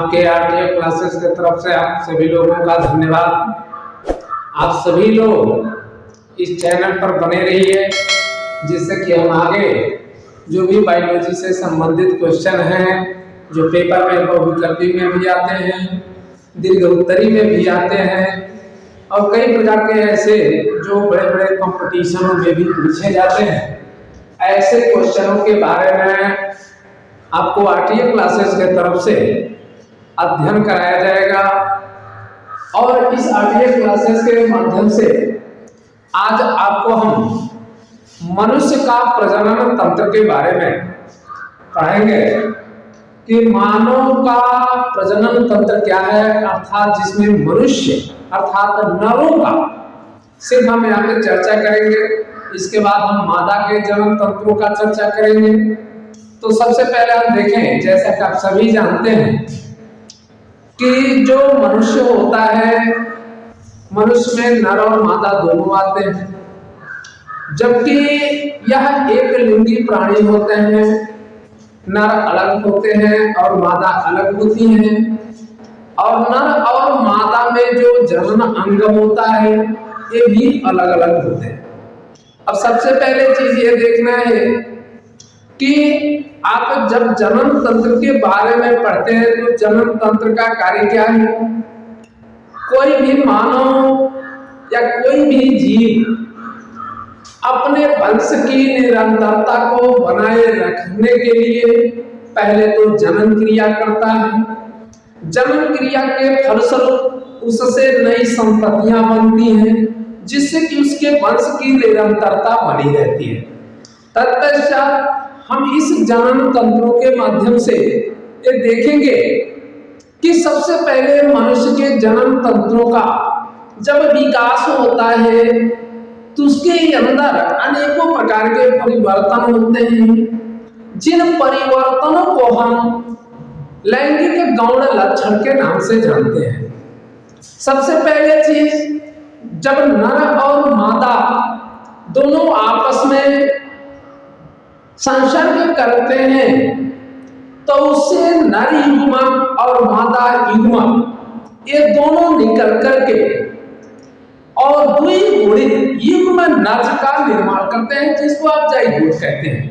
आपके RTA classes की तरफ से आप सभी लोगों का धन्यवाद। आप सभी लोग इस चैनल पर बने रहिए, जिससे कि हम आगे जो भी बायोलॉजी से संबंधित क्वेश्चन हैं, जो पेपर में बहुविकल्पी में भी आते हैं, दीर्घ उत्तरी में भी आते हैं और कई प्रकार के ऐसे जो बड़े बड़े कंपटीशनों में भी पूछे जाते हैं, ऐसे क्वेश्चनों के बारे में आपको आरटीए क्लासेस के तरफ से अध्ययन कराया जाएगा। और इस आरटीए क्लासेस के माध्यम से आज आपको हम मनुष्य का प्रजनन तंत्र के बारे में पढ़ेंगे कि मानव का प्रजनन तंत्र क्या है, अर्थात जिसमें मनुष्य अर्थात नरों का सिर्फ हम यहाँ पे चर्चा करेंगे। इसके बाद हम मादा के जन्म तंत्रों का चर्चा करेंगे। तो सबसे पहले हम देखें, जैसा कि आप सभी जानते हैं कि जो मनुष्य होता है, मनुष्य में नर और मादा दोनों आते हैं, जबकि यह एक लिंगी प्राणी होते हैं। नर अलग होते हैं और मादा अलग होती हैं, और नर और मादा में जो जनन अंग होता है ये भी अलग अलग होते हैं। अब सबसे पहले चीज ये देखना है कि आप जब जनन तंत्र के बारे में पढ़ते हैं तो जनन तंत्र का कार्य क्या है। कोई भी मानव या कोई भी जीव अपने वंश की निरंतरता को बनाए रखने के लिए पहले तो जनन क्रिया करता है। जनन क्रिया के फलस्वरूप उससे नई संततियां बनती हैं, जिससे कि उसके वंश की निरंतरता बनी रहती है। तत्पश्चात हम इस जनन तंत्रों के माध्यम से ये देखेंगे कि सबसे पहले मनुष्य के जनन तंत्रों का जब विकास होता है तो उसके अंदर अनेकों प्रकार के परिवर्तन होते हैं, जिन परिवर्तनों को हम लैंगिक गौण लक्षण के नाम से जानते हैं। सबसे पहले चीज, जब नर और मादा दोनों आपस में संसर्ग करते हैं तो उससे नर युग्मक और मादा युग्मक ये दोनों निकल करके और द्विगुणित युग्म नर का निर्माण करते हैं, जिसको आप जाइगोट कहते हैं।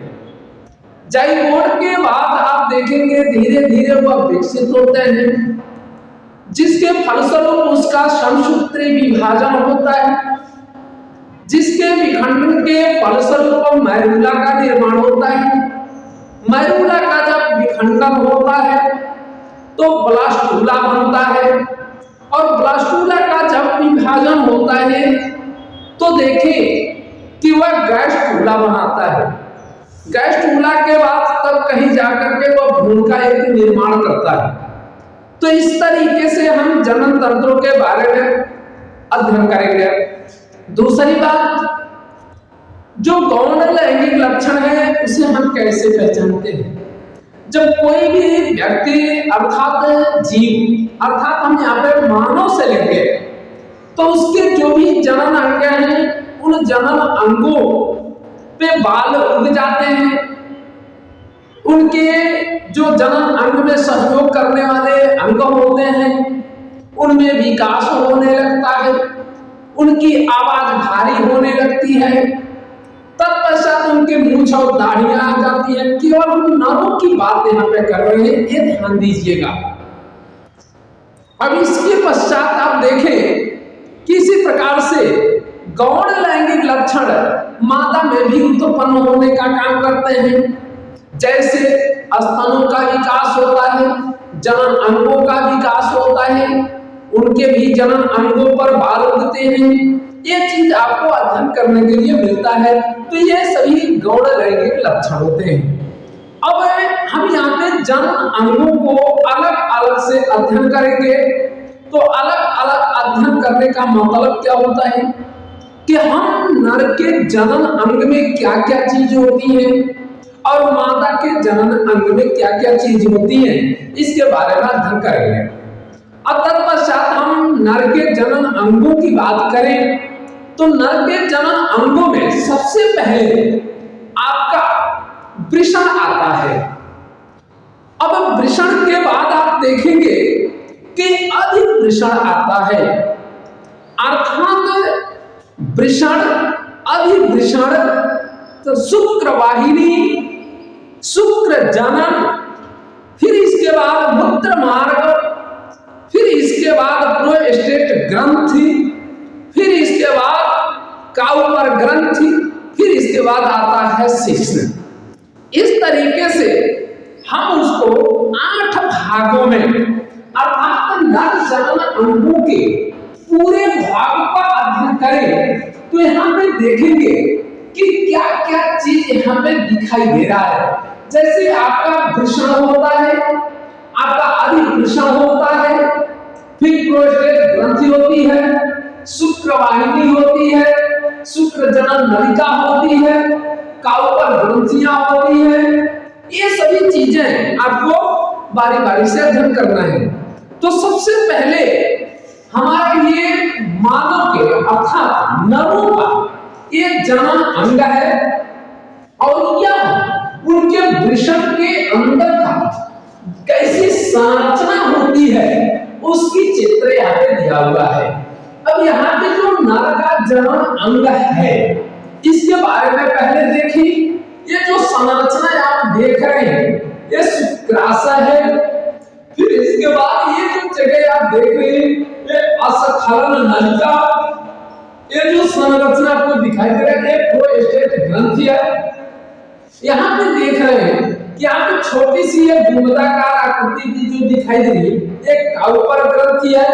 जाइगोट के बाद आप देखेंगे धीरे धीरे वह विकसित होते हैं, जिसके फलस्वरूप उसका समसूत्री विभाजन होता है, जिसके विखंडन के फलस्वरूप मैरुला का निर्माण होता है। मैरुला का जब विखंडन होता है तो ब्लास्टूला बनता है, और ब्लास्टूला का जब विभाजन होता है तो देखें कि वह गैस्ट्रूला बनाता है। गैस्ट्रूला के बाद तब कहीं जाकर के वह भ्रूण का एक निर्माण करता है। तो इस तरीके से हम जनन तंत्रों के बारे में अध्ययन करेंगे। दूसरी बात, जो गौण लैंगिक लक्षण है उसे हम कैसे पहचानते हैं। जब कोई भी व्यक्ति अर्थात जीव, अर्थात हम यहाँ पे मानव से लेंगे तो उसके जो भी जनन अंग हैं उन जनन अंगों पे बाल उग जाते हैं। उनके जो जनन अंग में सहयोग करने वाले अंग होते हैं उनमें विकास होने लगता है, उनकी आवाज भारी होने लगती है। तत्पश्चात उनके मूंछ और दाढ़ियां आ जाती है। केवल हम नरों की बात यहाँ पे कर रहे हैं, ये ध्यान दीजिएगा। अब इसके पश्चात आप देखें किसी प्रकार से गौण लैंगिक लक्षण मादा में भी उत्पन्न होने का काम करते हैं। जैसे स्तनों का विकास होता है, जनन अंगों का विकास होता है, उनके भी जनन अंगों पर बाल उगते हैं। ये चीज आपको अध्ययन करने के लिए मिलता है। तो ये सभी गौण लैंगिक लक्षण होते हैं। अब हम यहाँ पे जनन अंगों को अलग अलग से अध्ययन करेंगे। तो अलग अलग अध्ययन करने का मतलब क्या होता है कि हम नर के जनन अंग में क्या क्या चीज होती है और मादा के जनन अंग में क्या क्या चीज होती है, इसके बारे में अध्ययन करेंगे। अब तत्पश्चात हम नर के जनन अंगों की बात करें तो नर के जनन अंगों में सबसे पहले आपका वृषण आता है। अब वृषण के बाद आप देखेंगे कि अधिवृषण आता है, अर्थात वृषण, अधिवृषण, तो शुक्र वाहिनी, शुक्र जनन, फिर इसके बाद मूत्र मार्ग, फिर इसके बाद प्रोस्टेट ग्रंथि, फिर इसके बाद काउपर ग्रंथि, फिर इसके बाद आता है शिश्न। इस तरीके से हम उसको 8 भागों में अर्थात नर जनन अंगों के पूरे भाग का अध्ययन करें तो यहाँ पे देखेंगे कि क्या क्या चीज यहाँ पे दिखाई दे रहा है। जैसे आपका वृषण होता है, आपका अधिवृषण होता है, फिर प्रोस्टेट ग्रंथि होती है, शुक्र वाहिनी होती है, शुक्र जनन नलिका होती है, काउपर ग्रंथियां होती है। ये सभी चीजें आपको बारी बारी से अध्ययन करना है। तो सबसे पहले हमारे लिए मानव के अर्थात नरों का ये जनन अंग है और यह उनके वृषण के अंदर का कैसी संरचना होती है उसकी चित्र यहाँ पे दिया हुआ है। अब यहाँ पे जो नर का जनन अंग है इसके बारे में पहले देखिए। ये जो संरचना आप देख रहे हैं ये शुक्राशय है, फिर इसके बाद ये जो जगह आप देख रहे हैं ये अस्खलन नलिका, ये जो संरचना आपको दिखाई दे रहा है ये प्रोस्टेट ग्रंथि है। यहाँ पे देख रहे हैं कि यहाँ पे छोटी सी ये गुंबदाकार आकृति की जो दिखाई दे रही है एक काउपर ग्रंथि है।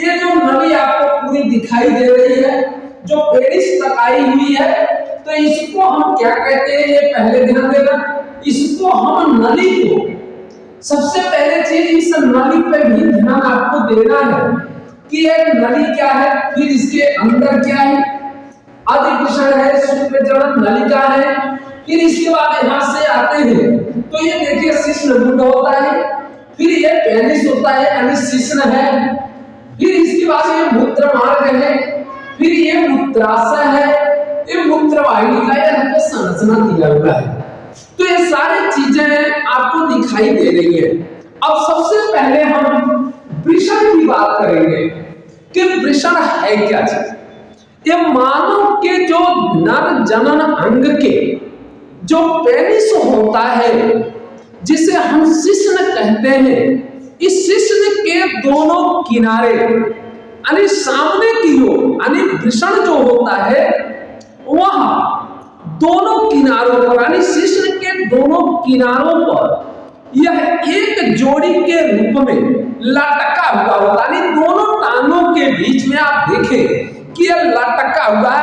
ये जो नली आपको पूरी दिखाई दे रही है जो पेनिस तक आई हुई है तो इसको हम क्या कहते हैं ये पहले ध्यान देना। इसको हम नली को सबसे पहले चीज इस नली पे भी ध्यान आपको देना है कि ये नली क्या है, फिर इसके अंदर क्या है, अधिवृषण है, शुक्र जनन नलिका है, फिर इसके बाद यहाँ से आते हैं तो ये देखिए शिश्न होता है, फिर ये पेनिस होता है यानी शिश्न है, फिर इसके बाद ये मूत्र मार्ग है, फिर ये मूत्राशय है, ये मूत्र वाहिनी का यहाँ पे संरचना दिया हुआ है। तो ये सारी चीजें आपको दिखाई दे रही है। अब सबसे पहले हम वृषण की बात करेंगे कि वृषण है क्या चीज। ये मानव के जो नर जनन अंग के जो पेनिस होता है जिसे हम शिश्न कहते हैं, इस शिश्न के दोनों किनारे यानी सामने की ओर यानी वृषण जो होता है वह दोनों किनारों पर यानी शिश्न के दोनों किनारों पर यह एक जोड़ी के रूप में लटका हुआ होता है। यानी दोनों टांगों के बीच में आप देखें कि यह लटका हुआ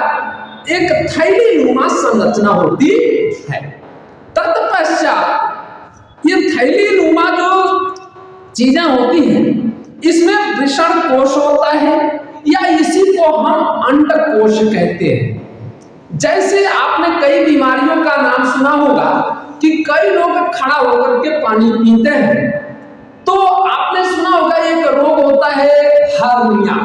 एक थैली नुमा संरचना होती है। तत्पश्चात ये थैली नुमा जो चीजें होती हैं इसमें वृषण कोश होता है या इसी को हम अंडकोश कहते हैं। जैसे आपने कई बीमारियों का नाम सुना होगा कि कई लोग खड़ा होकर के पानी पीते हैं, तो आपने सुना होगा एक रोग होता है हर्निया।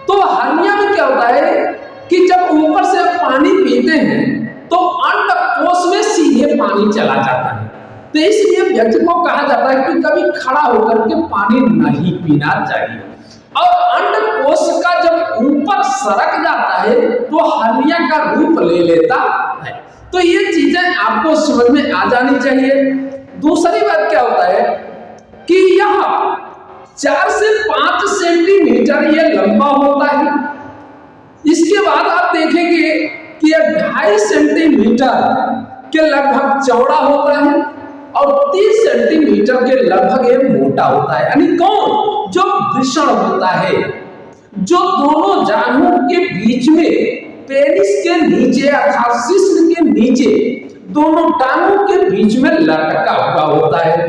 तो हर्निया में क्या होता है कि जब ऊपर से पानी पीते हैं तो अंडकोश में सीधे पानी चला जाता है। तो इसलिए व्यक्ति को कहा जाता है कि कभी खड़ा होकर के पानी नहीं पीना चाहिए। और अंडकोश का जब ऊपर सरक जाता है तो हर्निया का रूप ले लेता है। तो ये चीजें आपको समझ में आ जानी चाहिए। दूसरी बात क्या होता है कि यह 4 से 5 सेंटीमीटर ये लंबा होता है। इसके बाद आप देखेंगे कि यह 2.5 सेंटीमीटर के लगभग चौड़ा होता है और 30 सेंटीमीटर के लगभग ये मोटा होता है। यानी कौन? जो वृषण होता है, जो दोनों जांघों के बीच में पेनिस के नीचे अर्थात शिश्न के नीचे दोनों टांगों के बीच में लटका हुआ होता है।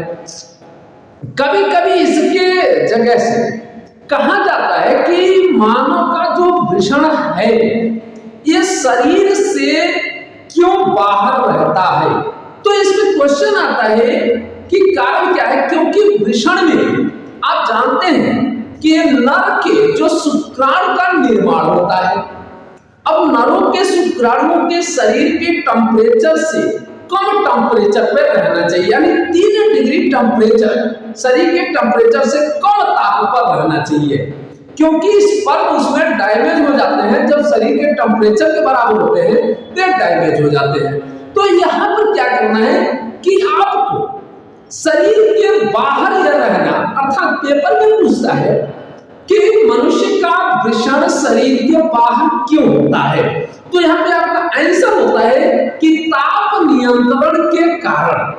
कभी कभी इसके जगह से कहा जाता है कि मानव का जो वृषण है ये शरीर से क्यों बाहर रहता है। तो इसमें क्वेश्चन आता है कि कारण क्या है, क्योंकि वृषण में आप जानते हैं कि नर के जो शुक्राणु का निर्माण होता है। अब नरों के शुक्राणुओं के शरीर के टेम्परेचर से कम टेम्परेचर पे रहना चाहिए, यानी 3 डिग्री टेम्परेचर, शरीर के टेम्परेचर से कम ताप पर रहना चाहिए, क्योंकि स्पर्म उसमें डैमेज हो जाते हैं। जब शरीर के टेम्परेचर के बराबर होते हैं तो डैमेज हो जाते हैं। तो यहाँ पर क्या करना है कि आपको शरीर के बाहर यह रहना, अर्थात पेपर में पूछता है कि मनुष्य का वृषण शरीर के बाहर क्यों होता है, तो यहाँ पे आपका आंसर होता है कि ताप नियंत्रण के कारण,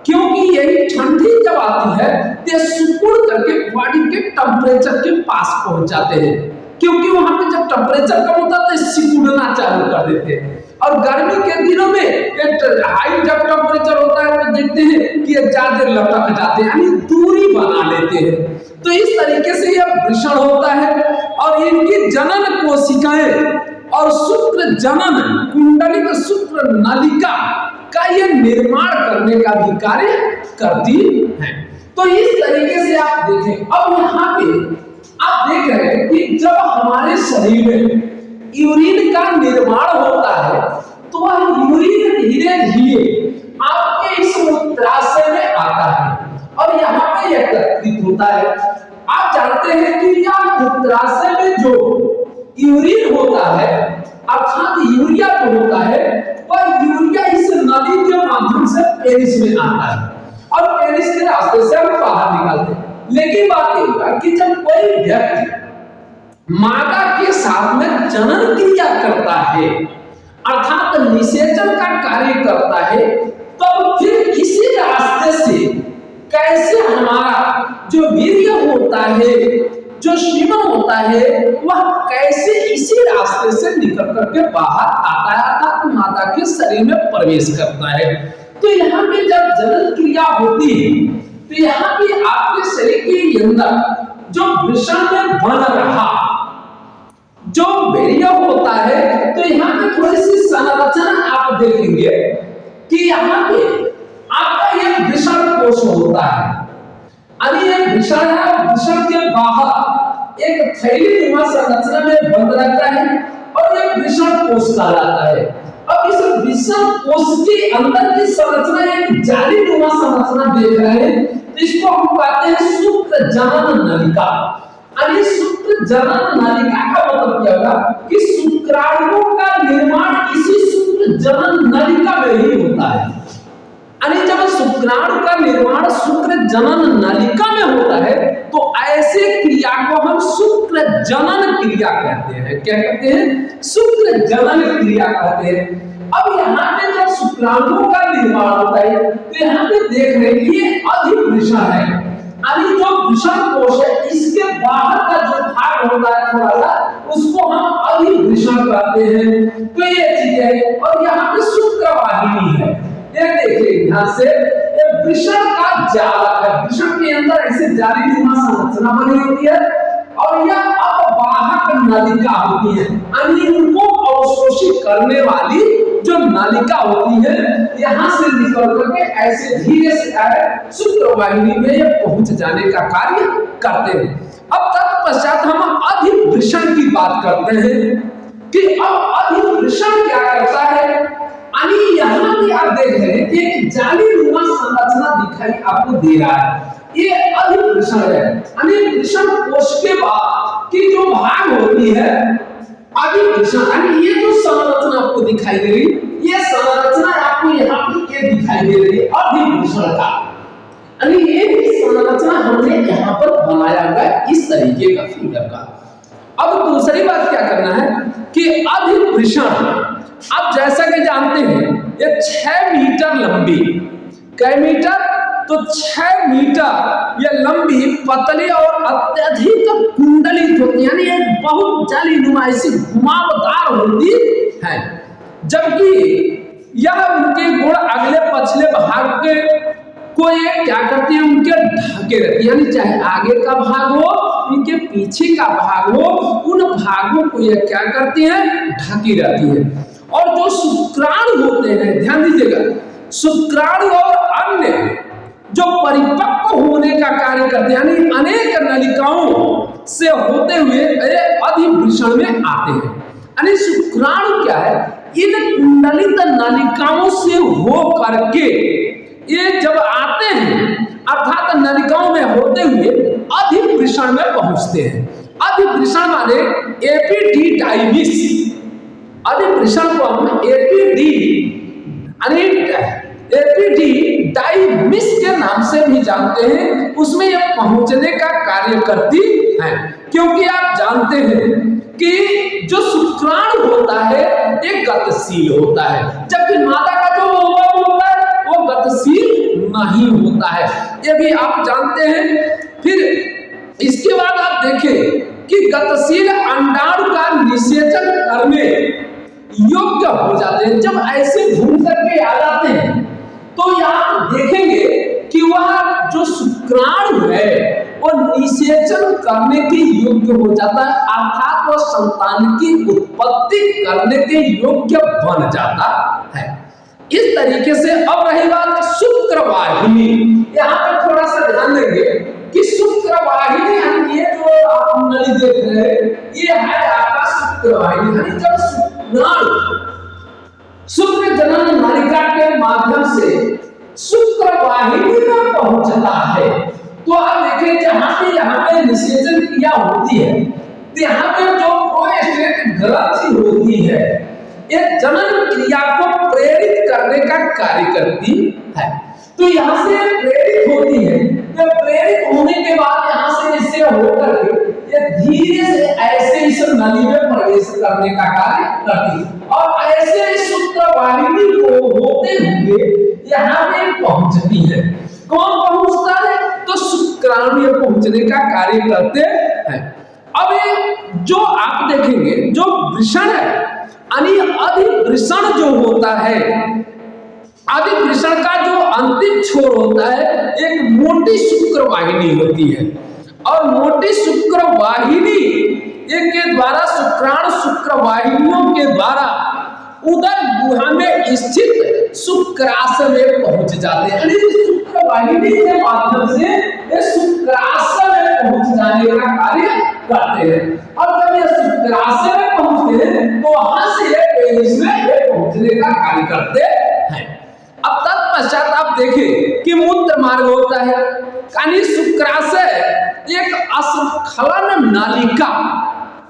क्योंकि यही ठंडी जब आती है तो सिकुड़ करके बॉडी के टेम्परेचर के पास पहुंच जाते हैं, क्योंकि वहां पे जब टेम्परेचर कम होता है तो सिकुड़ना चालू कर देते हैं। और गर्मी के दिनों में हाई जब टेम्परेचर होता है तो देखते हैं कि ये ज्यादा लटक जाते हैं, यानी दूरी बना लेते हैं। तो इस तरीके से यह वृषण होता है और इनकी जनन कोशिकाएं और शुक्र जनन कुंडली का शुक्र नलिका का यह निर्माण करने का भी कार्य करती है। तो इस तरीके से आप देखें, अब यहाँ पे आप देख रहे हैं कि जब हमारे शरीर में यूरिन का निर्माण होता है तो वह यूरिन धीरे धीरे आपके इस मूत्राशय में आता है और यहाँ पे एकत्रित होता है। आप जानते हैं कि यह मूत्राशय में जो यूरिन होता है अर्थात यूरिया जो होता है वह यूरिया इस नली के माध्यम से पेनिस में आता है और पेनिस के रास्ते से हम बाहर निकालते हैं। लेकिन बात यह है कि जब कोई व्यक्ति मादा के साथ में जनन क्रिया करता है अर्थात निषेचन का कार्य करता है, तो फिर इसी रास्ते से कैसे हमारा जो वीर्य होता है, जो सीमन होता है, वह कैसे इसी रास्ते से निकल करके बाहर आता है अर्थात माता के शरीर में प्रवेश करता है। तो यहाँ पे जब जनन क्रिया होती है तो यहाँ पे आपके शरीर के अंदर जो वृषण में बन रहा जो वीर्य होता है, तो यहाँ पे थोड़ी सी संरचना आप देखेंगे कि यहाँ पे आपका यह वृषण कोश होता है। अभी यह वृषण है, वृषण के बाहर एक थैली नुमा संरचना में बंद रहता है और यह वृषण कोश कहलाता है। अब इस वृषण कोश के अंदर की संरचना एक जाली नुमा संरचना देख रहे हैं, तो इसको हम कहते हैं शुक्र जनन नलिका। अभी शुक्र जनन नलिका का मतलब क्या होगा कि शुक्राणुओं का निर्माण इसी शुक्र जनन नलिका में ही होता है। अरे जब शुक्राणु का निर्माण शुक्र जनन नलिका में होता है तो ऐसे क्रिया को हम शुक्र जनन क्रिया कहते हैं। क्या कहते हैं? शुक्र जनन क्रिया कहते हैं। अब यहाँ पे जब शुक्राणुओं का निर्माण होता है तो यहाँ पे देख रहे हैं ये अधिवृषण है। अभी जो वृषण कोश है इसके बाहर का जो भाग होता है थोड़ा सा, उसको हम अधिवृषण कहते हैं। तो ये चीज है और यहाँ पे शुक्रवाहिनी है। ये देखिए ध्यान से, ये वृषण का जालक है। वृषण के अंदर ऐसे जालीनुमा संरचना बनी होती है और यह अपवाहक नलिका होती है, यानी उनको अवशोषित करने वाली जो नलिका होती है, यहाँ से निकल करके ऐसे धीरे से शुक्रवाहिनी में ये पहुंच जाने का कार्य करते हैं। अब तत्पश्चात हम अधिवृषण की बात करते हैं कि अब अधिवृषण क्या करता है। यहाँ भी आप देख रहे हैं कि एक जालीनुमा संरचना दिखाई आपको दे रहा है, ये अधिवृषण है। वृषण कोश के बाद की जो भाग होती है अधिवृषण, ये जो संरचना आपको दिखाई दे रही, ये संरचना आपको यहाँ पे ये दिखाई दे रही है अधिवृषण का। ये संरचना हमने यहाँ पर बनाया हुआ है इस तरीके का फिगर का। अब दूसरी बात क्या करना है कि अधिवृषण, अब जैसा कि जानते हैं ये 6 मीटर लंबी, कै मीटर तो 6 मीटर ये लंबी पतली और अत्यधिक कुंडलित होती है, यानी एक बहुत जालीनुमा ऐसी घुमावदार होती है। जबकि यह उनके गुण अगले पछले भाग के को ये क्या करती है, उनके ढके रहती है, यानी चाहे आगे का भाग हो इनके पीछे का भाग हो, उन भागों को ये क्या करती है, ढकी रहती है। और जो शुक्राणु होते हैं, ध्यान दीजिएगा, शुक्राणु और अन्य जो परिपक्व होने का कार्य करते हैं, यानी अनेक नलिकाओं से होते हुए अधिवृषण में आते हैं। यानी शुक्राणु क्या है, इन कुंडलित नलिकाओं से हो करके ये जब आते हैं अर्थात नलिकाओं में होते हुए अधिवृषण में पहुंचते हैं। अधिवृषण माने एपिडिडाइमिस, अधिवृषण को हम एपिडिडाइमिस के नाम से भी जानते हैं। उसमें यह पहुंचने का कार्य करती है, क्योंकि आप जानते हैं कि जो शुक्राणु होता है ये गतिशील होता है, जबकि मादा का जो ओवम होता है वो गतिशील नहीं होता है, ये भी आप जानते हैं। फिर इसके बाद आप देखें कि गतिशील अंडाणु का निषेचन करने योग्य हो जाते हैं। जब ऐसे घूम करके आ जाते हैं तो आप देखेंगे कि वह जो शुक्राणु है वो निषेचन करने के योग्य हो जाता है, अर्थात वह संतान की उत्पत्ति करने के योग्य बन जाता है। इस तरीके से अब रही बात शुक्रवाहिनी, यहाँ पर थोड़ा सा ध्यान देंगे कि शुक्रवाहिनी ये जो आप नली देख रहे हैं ये है आपका शुक्रवाहिनी। जब शुक्राणु शुक्र जनन नलिका के माध्यम से शुक्रवाहिनी में पहुंचता है तो आप देखें जहां पे यहाँ पे निषेचन क्रिया होती है तो यहाँ पे जो प्रोस्टेट ग्रंथि होती है ये जनन क्रिया को प्रेरित करने का कार्य करती है। तो यहाँ से प्रेरित होती है, तो प्रेरित होने के बाद यहाँ से इससे होकर के ये धीरे से ऐसे इस नली में प्रवेश करने का कार्य करती है और ऐसे शुक्रवाहिनी को होते हुए यहाँ पे पहुंचती है। कौन पहुंचता है? तो शुक्राणु पहुंचने का कार्य करते हैं। अब ये जो आप देखेंगे जो वृषण है अधिवृषण जो होता है, अधिवृषण का जो अंतिम छोर होता है एक मोटी शुक्रवाहिनी होती है और मोटी शुक्रवाहिनी के द्वारा शुक्राणु शुक्रवाहिनियों के द्वारा उदर गुहा में स्थित शुक्राशय में पहुंच जाते हैं। शुक्रवाहिनी के माध्यम से ये शुक्राशय में पहुंच जाने का कार्य करते हैं और जब ये शुक्राशय में पहुंचते हैं तो वहां से पेनिस में पहुंचने का कार्य करते हैं। अब तत्पश्चात आप देखें कि मूत्र मार्ग होता है, यानी शुक्राशय एक अस्खलन नालिका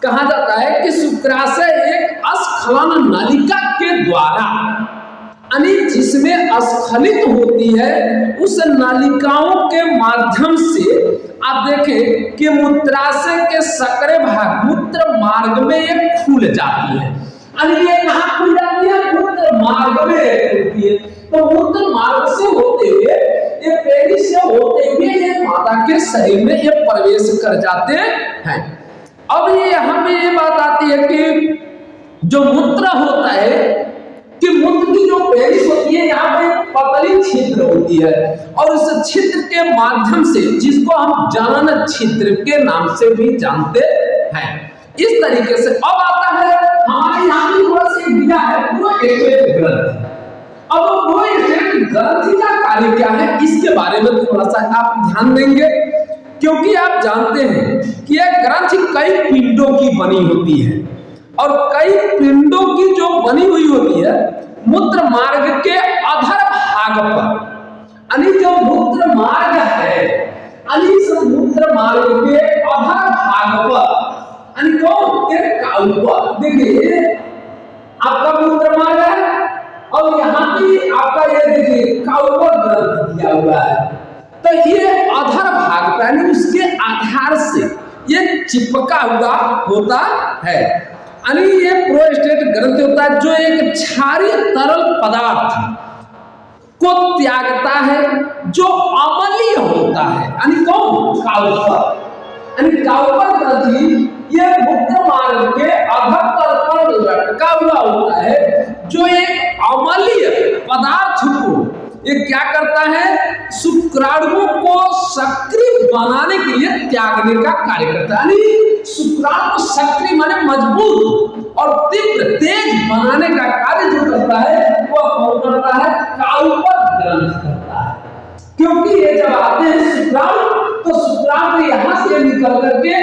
कहा जाता है कि शुक्राशय एक अस्खलन नालिका के द्वारा यानी जिसमें अस्खलित होती है उस नालिकाओं के माध्यम से आप देखें कि मूत्राशय के सकरे भाग मूत्र मार्ग में ये खुल जाती है। ये कहाँ खुल जाती है? मूत्र मार्ग में खुलती है। तो मूत्र मार्ग से होते हुए ये पेनिस से होते हुए ये माता के शरीर में ये प्रवेश कर जाते हैं। अब ये यहाँ पे ये बात आती है कि जो मूत्र होता है कि मूत्र की जो पेनिस होती है यहाँ पे पतली छिद्र होती है और उस छिद्र के माध्यम से जिसको हम जनन छिद्र के नाम से भी जानते हैं। इस तरीके से अब आता है हमारे यहाँ पे थोड़ा सा दिया है प्रोस्टेट ग्रंथि। अब प्रोस्टेट ग्रंथि का कार्य क्या है इसके बारे में थोड़ा सा आप ध्यान देंगे, क्योंकि आप जानते हैं कि यह ग्रंथि कई पिंडों की बनी होती है और कई पिंडों की जो बनी हुई होती है मूत्र मार्ग के अधर भाग पर, यानी जो मूत्र मार्ग है मूत्र मार्ग के अधर भाग पर यानी कौन के काउ पर देखिए आपका मूत्र मार्ग है और यहाँ पे आपका ये देखिए काउ पर ग्रंथि दिया हुआ है। तो ये अधर भाग पर यानी उसके आधार से ये चिपका हुआ होता है, यानी ये प्रोस्टेट ग्रंथि होता है जो एक क्षारीय तरल पदार्थ को त्यागता है जो अम्लीय होता है, यानी कौन काउपर, यानी काउपर ग्रंथि ये मूत्र मार्ग के अधर तल पर लटका हुआ होता है जो एक अम्लीय पदार्थ को ये क्या करता है शुक्राणुओं को सक्रिय बनाने के लिए त्यागने का कार्य करता है। यानी शुक्राणु को सक्रिय माने मजबूत और तीव्र तेज बनाने का कार्य जो करता है वह कौन करता है? काउपर ग्रंथि करता है। क्योंकि ये जब आते हैं शुक्राणु तो शुक्राणु यहाँ से निकल करके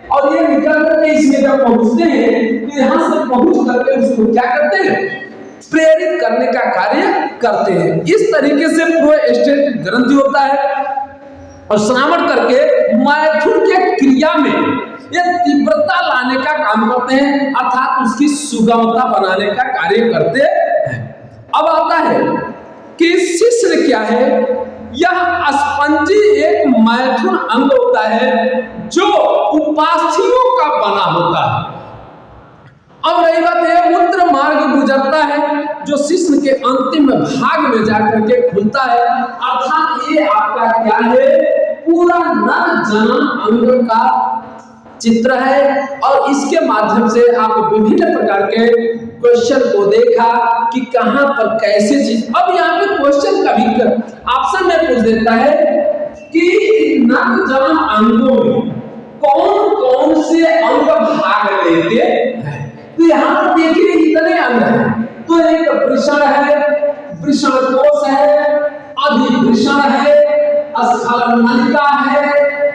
और ये निकल करके इसमें जब पहुंचते हैं तो यहाँ से पहुंच करके उसको क्या करते हैं प्रेरित करने का कार्य करते हैं। इस तरीके से प्रोस्टेट ग्रंथि होता है और श्रावण करके मैथुन के क्रिया में ये तीव्रता लाने का काम करते हैं, अर्थात उसकी सुगमता बनाने का कार्य करते हैं। अब आता है कि शिश्न क्या है। यह स्पंजी एक मैथुन अंग होता है जो उपास्थियों का बना होता है। अब रही बात है, मूत्र मार्ग गुजरता है जो शिश्न के अंतिम भाग में जाकर के खुलता है, अर्थात ये आपका क्या है, पूरा नर जनन अंग का चित्र है। और इसके माध्यम से आप विभिन्न प्रकार के क्वेश्चन को देखा कि कहां पर कैसे चीज। अब यहाँ पे क्वेश्चन कभी ऑप्शन में पूछ देता है कि नर जनन अंगों में कौन कौन से अंग भाग लेते हैं। तो यहाँ पर देखिए इतने अंग हैं, तो एक वृषण है, वृषण कोश है, अधिवृषण है, स्खलन नलिका है,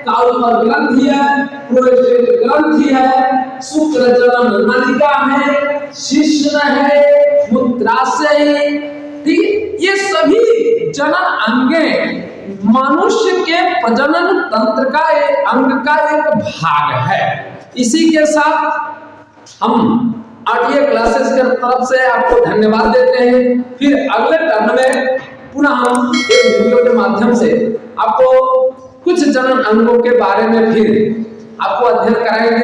काउपर ग्रंथि है, प्रोस्टेट ग्रंथि है, शुक्र जनन नलिका है, शिश्न है, मूत्राशय। ठीक, ये सभी जनन अंगे मनुष्य के प्रजनन तंत्र का एक अंग का एक भाग है। इसी के साथ हम ऑडियो क्लासेस की तरफ से आपको धन्यवाद देते हैं। फिर अगले टर्न में पुनः हम एक वीडियो के माध्यम से आपको कुछ जनन अंगों के बारे में फिर आपको अध्ययन कराएंगे।